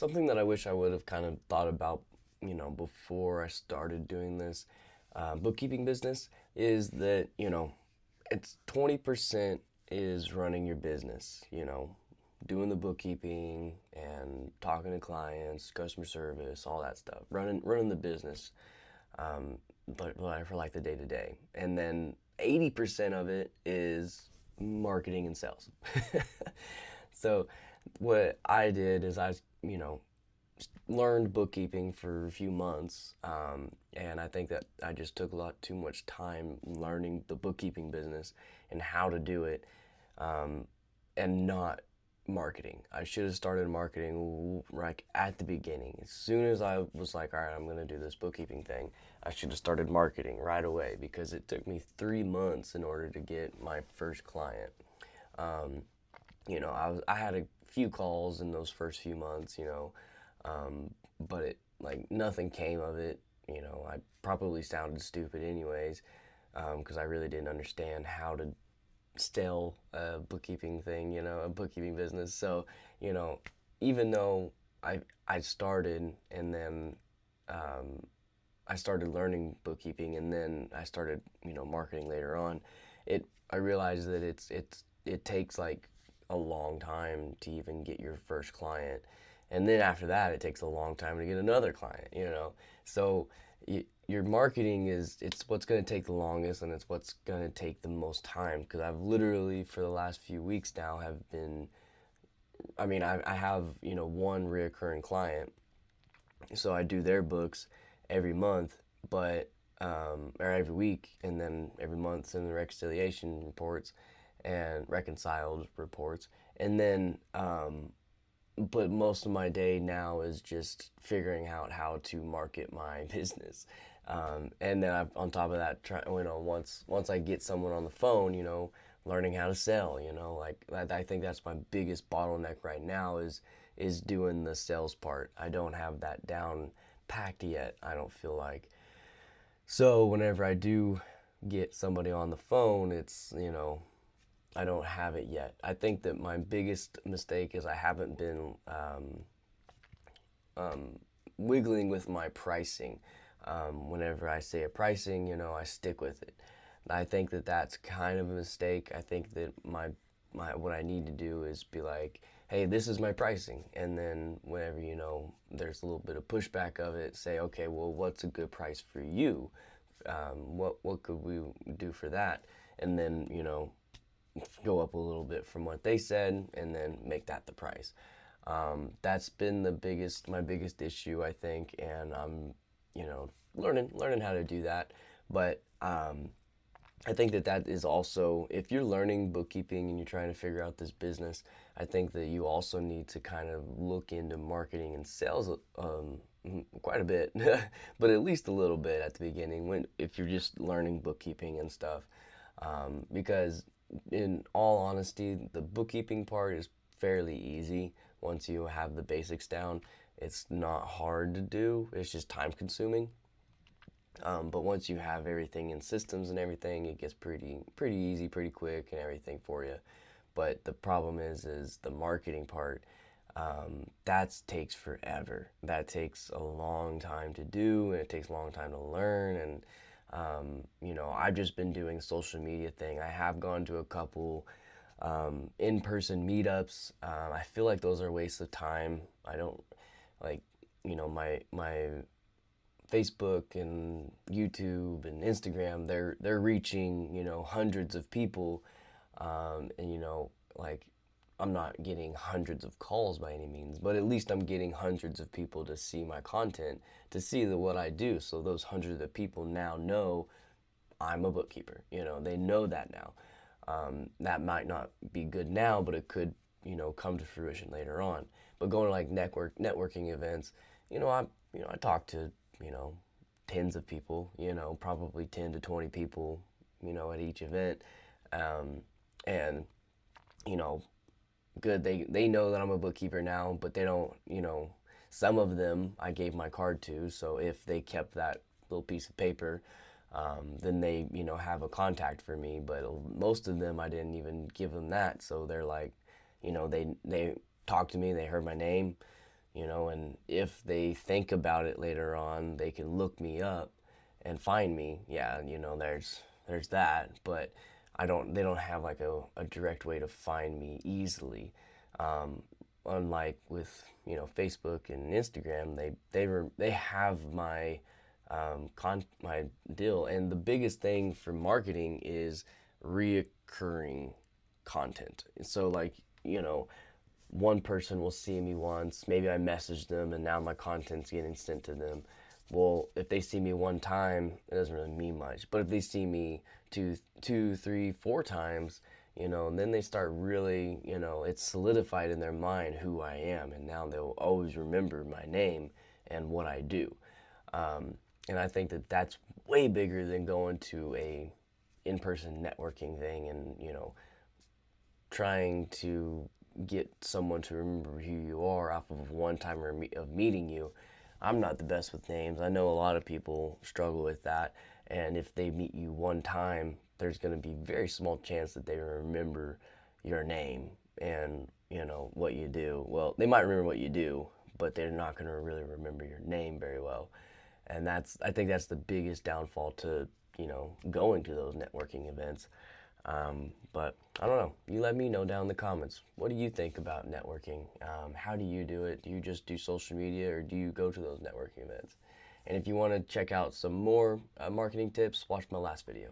something that I wish I would have kind of thought about, before I started doing this bookkeeping business is that, it's 20% is running your business, doing the bookkeeping and talking to clients, customer service, all that stuff, running the business, but for like the day to day. And then 80% of it is marketing and sales. So what I did is learned bookkeeping for a few months, and I think that I just took a lot too much time learning the bookkeeping business and how to do it, and not marketing. I should have started marketing like at the beginning. As soon as I was like, all right, I'm going to do this bookkeeping thing, I should have started marketing right away because it took me 3 months in order to get my first client. Um, I had a few calls in those first few months, but it like nothing came of it. I probably sounded stupid anyways, because I really didn't understand how to sell a bookkeeping thing, a bookkeeping business. So, you know, even though I started and then I started learning bookkeeping and then I started, marketing later on, I realized that it takes like a long time to even get your first client. And then after that, it takes a long time to get another client. So your marketing it's what's going to take the longest and it's what's going to take the most time because I've literally for the last few weeks now have been I have one reoccurring client, so I do their books every month, but or every week, and then every month send the reconciliation reports and reconciled reports, and then but most of my day now is just figuring out how to market my business. And then on top of that, once I get someone on the phone, learning how to sell, like I think that's my biggest bottleneck right now is doing the sales part. I don't have that down packed yet. I don't feel like. So whenever I do get somebody on the phone, it's I don't have it yet. I think that my biggest mistake is I haven't been wiggling with my pricing. Whenever I say a pricing, I stick with it. I think that that's kind of a mistake. I think that my what I need to do is be like, hey, this is my pricing, and then whenever there's a little bit of pushback of it, say, okay, well, what's a good price for you? What could we do for that? And then go up a little bit from what they said, and then make that the price. That's been my biggest issue, I think, and I'm, learning how to do that. But I think that is also, if you're learning bookkeeping and you're trying to figure out this business, I think that you also need to kind of look into marketing and sales quite a bit, but at least a little bit at the beginning if you're just learning bookkeeping and stuff, because in all honesty, the bookkeeping part is fairly easy once you have the basics down. It's not hard to do. It's just time consuming. But once you have everything in systems and everything, it gets pretty easy, pretty quick, and everything for you. But the problem is the marketing part. That takes forever. That takes a long time to do, and it takes a long time to learn. And I've just been doing social media thing. I have gone to a couple in-person meetups. I feel like those are wastes of time. I don't like, my Facebook and YouTube and Instagram, they're reaching hundreds of people, and like I'm not getting hundreds of calls by any means, but at least I'm getting hundreds of people to see my content, to see what I do. So those hundreds of people now know I'm a bookkeeper. They know that now. That might not be good now, but it could come to fruition later on. But going to like networking events, I talk to you know, tens of people, probably 10 to 20 people, at each event. Um, and, you know, good, they know that I'm a bookkeeper now, but they don't, some of them I gave my card to. So if they kept that little piece of paper, then they, have a contact for me. But most of them, I didn't even give them that. So they're like, they talked to me, they heard my name, and if they think about it later on, they can look me up and find me. Yeah, there's that, but they don't have like a direct way to find me easily. Um, Unlike with Facebook and Instagram, they have my deal, and the biggest thing for marketing is reoccurring content. So like one person will see me once, maybe I message them, and now my content's getting sent to them. Well, if they see me one time, it doesn't really mean much. But if they see me two, three, four times, and then they start really, it's solidified in their mind who I am, and now they'll always remember my name and what I do. And I think that that's way bigger than going to a in-person networking thing and trying to get someone to remember who you are off of one time of meeting you. I'm not the best with names. I know a lot of people struggle with that, and if they meet you one time, there's going to be very small chance that they remember your name and what you do. Well, they might remember what you do, but they're not going to really remember your name very well. And I think that's the biggest downfall to going to those networking events. But I don't know. You let me know down in the comments. What do you think about networking? How do you do it? Do you just do social media, or do you go to those networking events? And if you want to check out some more marketing tips, watch my last video.